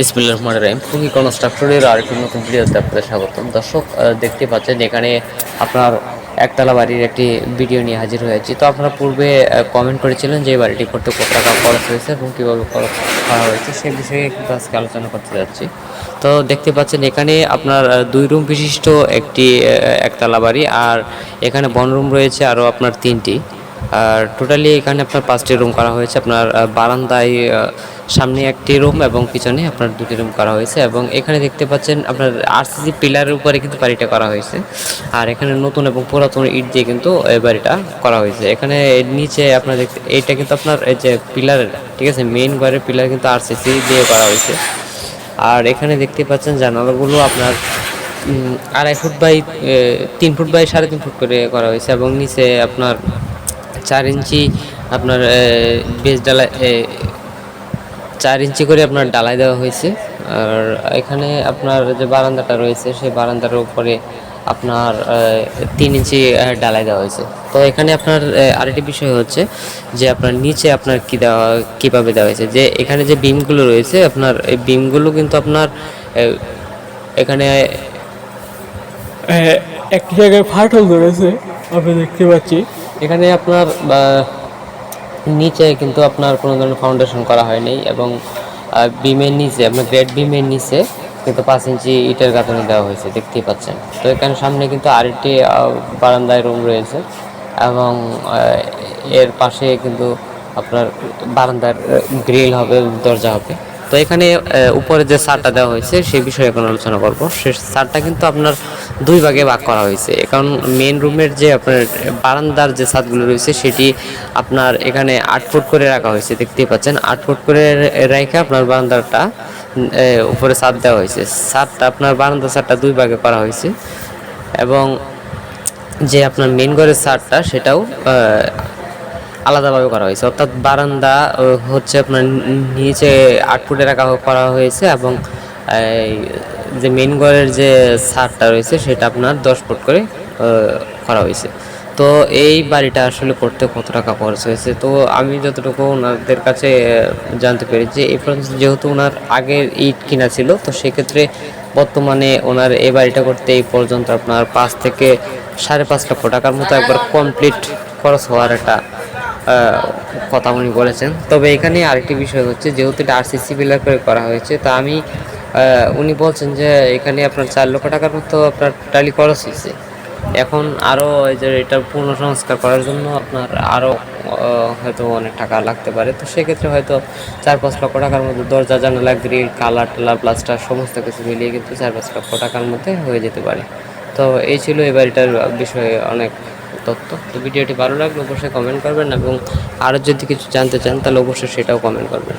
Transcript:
বিসমিল্লাহির রহমানির রহিম। খুবই কনস্ট্রাকশনের আরেকটি নতুন ভিডিওতে আপনাদের স্বাগতম। দর্শক, দেখতে পাচ্ছেন এখানে আপনার একতলা বাড়ির একটি ভিডিও নিয়ে হাজির হয়েছি। তো আপনারা পূর্বে কমেন্ট করেছিলেন যে এই বাড়িটি করতে কত টাকা খরচ হয়েছে এবং কীভাবে খরচ করা হয়েছে সে বিষয়ে কিন্তু আজকে আলোচনা করতে যাচ্ছি। তো দেখতে পাচ্ছেন এখানে আপনার 2 রুম বিশিষ্ট একটি একতলা বাড়ি, আর এখানে বনরুম রয়েছে আরও আপনার 3টি। আর টোটালি এখানে আপনার 5টি রুম করা হয়েছে। আপনার বারান্দায় সামনে একটি রুম এবং পিছনে আপনার 2টি রুম করা হয়েছে, এবং এখানে দেখতে পাচ্ছেন আপনার আরসিসি পিলারের উপরে কিন্তু বাড়িটা করা হয়েছে। আর এখানে নতুন এবং পুরাতন ইট দিয়ে কিন্তু এই বাড়িটা করা হয়েছে। এখানে নিচে আপনার এইটা কিন্তু আপনার এই যে পিলার, ঠিক আছে, মেইন ঘরের পিলার কিন্তু আরসিসি দিয়ে করা হয়েছে। আর এখানে দেখতে পাচ্ছেন জানালাগুলো আপনার 2.5 foot by 3 foot by 3.5 foot করে করা হয়েছে, এবং নিচে আপনার 4 ইঞ্চি আপনার বেস ডালাই 4 ইঞ্চি করে আপনার ডালাই দেওয়া হয়েছে। আর এখানে আপনার যে বারান্দাটা রয়েছে সেই বারান্দার উপরে আপনার 3 ইঞ্চি ডালাই দেওয়া হয়েছে। তো এখানে আপনার আরেকটি বিষয় হচ্ছে যে আপনার নিচে আপনার কীভাবে দেওয়া হয়েছে, যে এখানে যে বিমগুলো রয়েছে আপনার এই বিমগুলো কিন্তু আপনার এখানে একটি জায়গায় ফাটল ধরেছে, আমি দেখতে পাচ্ছি। এখানে আপনার নিচে কিন্তু আপনার কোনো ধরনের ফাউন্ডেশন করা হয়নি, এবং বিমের নিচে আপনার গ্রেড বিমের নিচে কিন্তু 5 ইঞ্চি ইটের গাঁথনি দেওয়া হয়েছে, দেখতেই পাচ্ছেন। তো এখানে সামনে কিন্তু আরেকটি বারান্দায় রুম রয়েছে, এবং এর পাশে কিন্তু আপনার বারান্দার গ্রিল হবে, দরজা হবে। তো এখানে উপরে যে ছাদটা দেওয়া হয়েছে সেই বিষয়ে এখন আলোচনা করবো। সে ছাদটা কিন্তু আপনার 2 ভাগে ভাগ করা হয়েছে। এখন মেন রুমের যে আপনার বারান্দার যে ছাদগুলো রয়েছে সেটি আপনার এখানে 8 ফুট করে রাখা হয়েছে, দেখতেই পাচ্ছেন। 8 ফুট করে রেখে আপনার বারান্দাটা উপরে ছাদ দেওয়া হয়েছে। ছাদটা আপনার বারান্দা ছাদটা 2 ভাগে করা হয়েছে, এবং যে আপনার মেন ঘরের ছাদটা সেটাও আলাদাভাবে করা হয়েছে। অর্থাৎ বারান্দা হচ্ছে আপনার নিচে 8 ফুটে করা হয়েছে, এবং যে মেন ঘরের যে ছাদটা রয়েছে সেটা আপনার 10 ফুট করে করা হয়েছে। তো এই বাড়িটা আসলে করতে কত টাকা খরচ হয়েছে, তো আমি যতটুকু ওনাদের কাছে জানতে পেরেছি, এই পর্যন্ত যেহেতু ওনার আগের ইট কিনা ছিল, তো সেক্ষেত্রে বর্তমানে ওনার এই বাড়িটা করতে এই পর্যন্ত আপনার 5 থেকে 5.5 লক্ষ টাকার মতো একবার কমপ্লিট খরচ হওয়ার একটা কথা উনি বলেছেন। তবে এখানে আরেকটি বিষয় হচ্ছে, যেহেতু এটা আরসিসি পিলার করে করা হয়েছে, তা উনি বলছেন যে এখানে আপনার 4 লক্ষ টাকার মতো আপনার টোটালি খরচ হয়েছে। এখন আরও এই যে এটা পুনঃসংস্কার করার জন্য আপনার আরও হয়তো অনেক টাকা লাগতে পারে। তো সেক্ষেত্রে হয়তো 4-5 লক্ষ টাকার মধ্যে দরজা জানালা গ্রিল কালার টালার প্লাস্টার সমস্ত কিছু মিলিয়ে কিন্তু 4-5 লক্ষ টাকার মধ্যে হয়ে যেতে পারে। তো এই ছিল এই বাড়িটার বিষয়ে অনেক তথ্য। তো ভিডিওটি ভালো লাগলে অবশ্যই কমেন্ট করবেন, এবং আরও যদি কিছু জানতে চান তাহলে অবশ্যই সেটাও কমেন্ট করবেন।